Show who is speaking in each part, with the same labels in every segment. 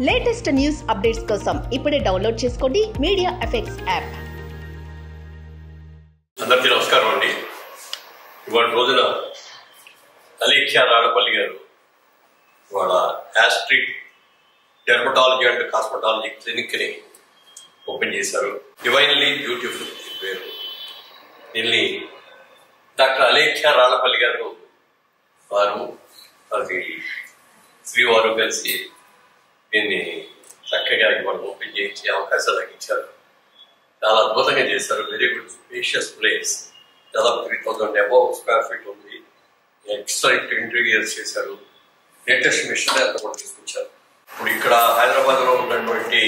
Speaker 1: Latest news updates కోసం ఇప్పుడే download చేసుకోండి మీడియా ఎఫెక్ట్స్ యాప్.
Speaker 2: అందరికీ నమస్కారం అండి. ఇవాళ రోజున అలేఖ్య రాళ్ళపల్లి గారు వాళ్ళ asterisk dermatology and cosmetology clinic ని ఓపెన్ చేశారు. డివైన్లీ బ్యూటిఫుల్ పేరు. దీన్ని డాక్టర్ అలేఖ్య రాళ్ళపల్లి గారు అది శ్రీవారు కలిసి దీన్ని చక్కగా ఇవాళ ఓపెన్ చేయించే అవకాశాలు నాకు ఇచ్చారు. చాలా అద్భుతంగా చేశారు. Very good spacious place. దాదాపు 3000 అబౌవ్ స్క్వేర్ ఫీట్ ఉంది. ఎక్సలెంట్ ఇంటీరియర్స్ చేశారు. లేటెస్ట్ మిషన్ అంతా కూడా తీసుకొచ్చారు. ఇప్పుడు ఇక్కడ హైదరాబాద్ లో ఉన్నటువంటి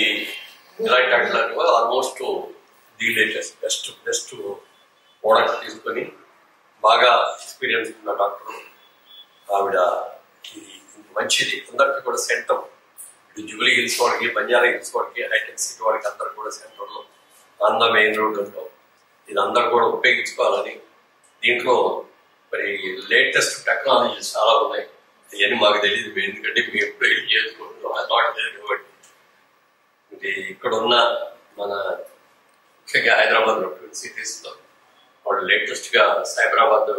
Speaker 2: ఇలాంటి వాటిలో almost the latest best product తీసుకొని బాగా ఎక్స్పీరియన్స్ ఉన్న డాక్టర్ ఆవిడ మంచిది. అందరికీ కూడా సెంటర్ జూబ్లీ హిల్స్ వాడికి, బంజారా హిల్స్ వాడికి, హైటెక్ సిటీ వాడికి అందరు కూడా సెంటర్లో ఆంధ్ర మెయిన్ రోడ్ ఉంటాం. ఇది అందరు కూడా ఉపయోగించుకోవాలని దీంట్లో మరి లేటెస్ట్ టెక్నాలజీస్ చాలా ఉన్నాయి. ఇవన్నీ మాకు తెలియదు, ఎందుకంటే మేము ఎప్పుడు వెళ్ళి చేసుకుంటున్నాం కాబట్టి. ఇది ఇక్కడ ఉన్న మన ముఖ్యంగా హైదరాబాద్ లో సిటీస్ లో వాళ్ళు లేటెస్ట్ గా సైబరాబాద్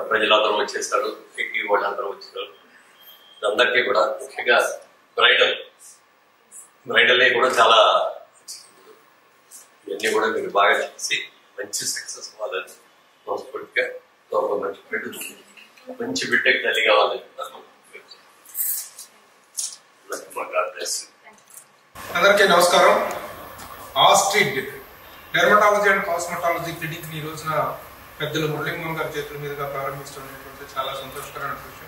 Speaker 2: ప్రజలందరూ వచ్చేసారు, వాళ్ళందరూ వచ్చారు. అందరికీ కూడా ముఖ్యంగా బ్రైడల్ కూడా చాలా ఇవన్నీ కూడా మీరు బాగా చేసి మంచి సక్సెస్ అవ్వాలని మనస్ఫూర్తిగా మంచి బిడ్డకి తల్లి కావాలని
Speaker 3: అందరికీ నమస్కారం. Astrid dermatology and cosmetology clinic ని ఈ రోజున పెద్దలు మురళీమోహన్ గారి చేతుల మీదుగా ప్రారంభించడం చాలా సంతోషకరమైన విషయం.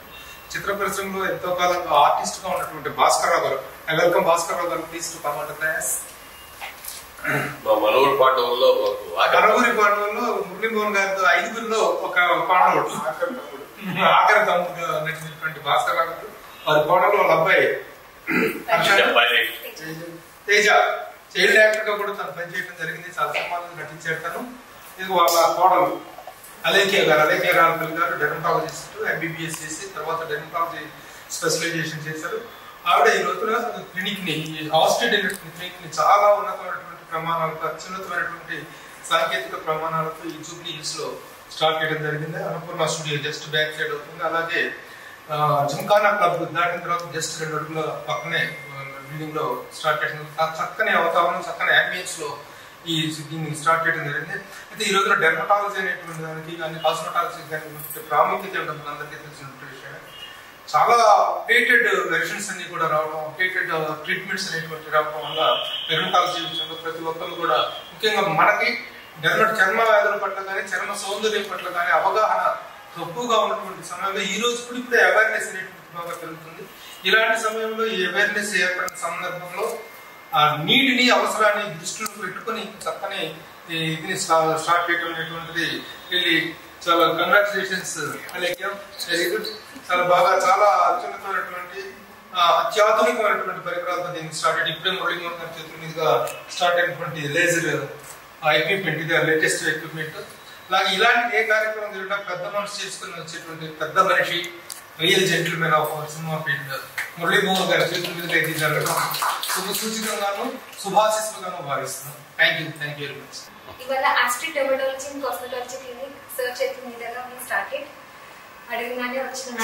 Speaker 3: చిత్ర పరిశ్రమలో ఎంతో కాలంగా ఆర్టిస్ట్ గా ఉన్నటువంటి భాస్కర్ రావు గారు, వెల్కమ్ భాస్కర్ రావు గారు, please to come on the class.
Speaker 2: మనూరు పాండవుల్లో
Speaker 3: మురళీమోహన్ గారి 5గురిలో ఒక పాండవుడు, ఆఖరి తమ్ముడుగా నటించినటువంటి భాస్కర్ రావు గారు, వారి కోడలు వాళ్ళ అబ్బాయి తేజ చైల్డ్ యాక్టర్ గా కూడా తను పనిచేయడం జరిగింది. చాలా సినిమాలు నటించారు తను. ఇది వాళ్ళ కోడలు అలేఖ్య గారు, అలేఖ్య రాళ్ళపల్లి గారు డెర్మటాలజిస్ట్, ఎంబీబీఎస్ చేసి తర్వాత డెర్మటాలజీ స్పెషలైజేషన్ చేశారు. ఆవిడ ఈ రోజున క్లినిక్ ని, ఆస్ట్రిడ్ క్లినిక్ ని చాలా ఉన్నతమైనటువంటి ప్రమాణాలతో, అత్యున్నతమైనటువంటి సాంకేతిక ప్రమాణాలతో ఈ జూబ్లీ హిల్స్ లో స్టార్ట్ చేయడం జరిగింది. Annapurna studio just back side అవుతుంది. అలాగే జిమ్ఖానా క్లబ్ దాటిన తర్వాత జస్ట్ 2 అడుగుల పక్కనే బిల్డింగ్ లో స్టార్ట్ చేయడం, చక్కని వాతావరణం, చక్కని అంబియన్స్ లో ఈ దీన్ని స్టార్ట్ చేయడం జరిగింది. అయితే ఈ రోజున డెర్మటాలజీ అనేటువంటి దానికి కానీ కాస్మెటాలజీ కానీ ప్రాముఖ్యత ఉండడం అందరికీ తెలిసినటువంటి విషయం. చాలా అప్డేటెడ్ వెర్షన్స్ అన్ని కూడా రావడం, అప్డేటెడ్ ట్రీట్మెంట్స్ అనేటువంటి రావడం వల్ల డెర్మటాలజీ విషయంలో ప్రతి ఒక్కరు కూడా, ముఖ్యంగా మనకి చర్మ వ్యాధుల పట్ల కానీ చర్మ సౌందర్యం పట్ల కానీ అవగాహన తక్కువగా ఉన్నటువంటి సమయంలో ఈ రోజు కూడా ఇప్పుడే అవేర్నెస్ అనేటువంటి బాగా పెరుగుతుంది. ఇలాంటి సమయంలో ఈ అవేర్నెస్ ఏర్పడిన సందర్భంలో ఆ నీటిని, అవసరాన్ని దృష్టిలో పెట్టుకుని చక్కని ఇది స్టార్ట్ చేయడం అనేటువంటిది వెళ్ళి చాలా కంగ్రాచులేషన్స్ అలేఖ్య. Very good. చాలా బాగా, చాలా అత్యున్నతమైనటువంటి అత్యాధునికమైనటువంటి పరికరాలతో దీన్ని స్టార్ట్ అయ్యి ఇప్పుడే మురళీమోహన్ గారి చేతుల మీదుగా స్టార్ట్ అయినటువంటి లేజర్ ఎక్విప్మెంట్, ఇది లేటెస్ట్ ఎక్విప్మెంట్. అలాగే ఇలాంటి ఏ కార్యక్రమం జరిగినా పెద్ద మనసు చేసుకుని వచ్చేటువంటి పెద్ద మనిషి, real gentlemen of cinema field Muralimohan గారి చేతుల మీదుగా ఇది జరగడం శుభ సూచికంగాను శుభాశిస్సులుగాను భావిస్తున్నాం. Thank you very much.
Speaker 4: ఇవాళ Astrid dermatology and cosmetology clinic sir చేతుల మీదుగా మేము స్టార్టెడ్. అడగగానే వచ్చిన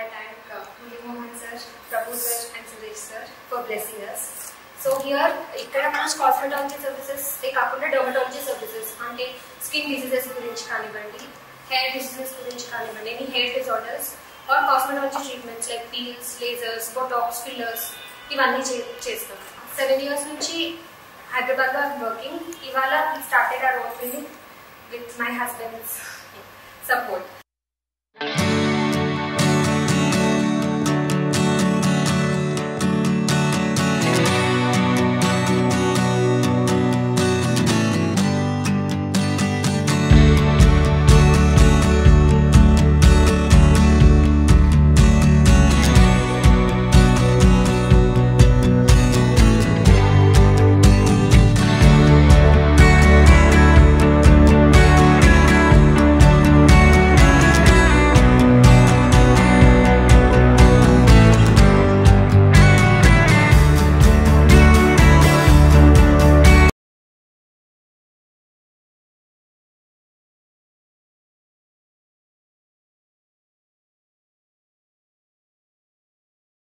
Speaker 4: I thank Muralimohan sir, Prabhu sir and Suresh sir for blessing us. So here ఇక్కడ మనం కాస్మెటాలజీ సర్వీసెస్ కాకుండా డెర్మటాలజీ సర్వీసెస్ అంటే స్కిన్ డిసీజెస్ గురించి కానివ్వండి, హెయిర్ డిసీజెస్ గురించి కానివ్వండి, any hair disorders are cosmetology treatments like peels, lasers, Botox, fillers ఇవన్నీ చేస్తాం. 7 years నుంచి హైదరాబాద్ లో వర్కింగ్. ఇవాళ started our own clinic with my husband's support.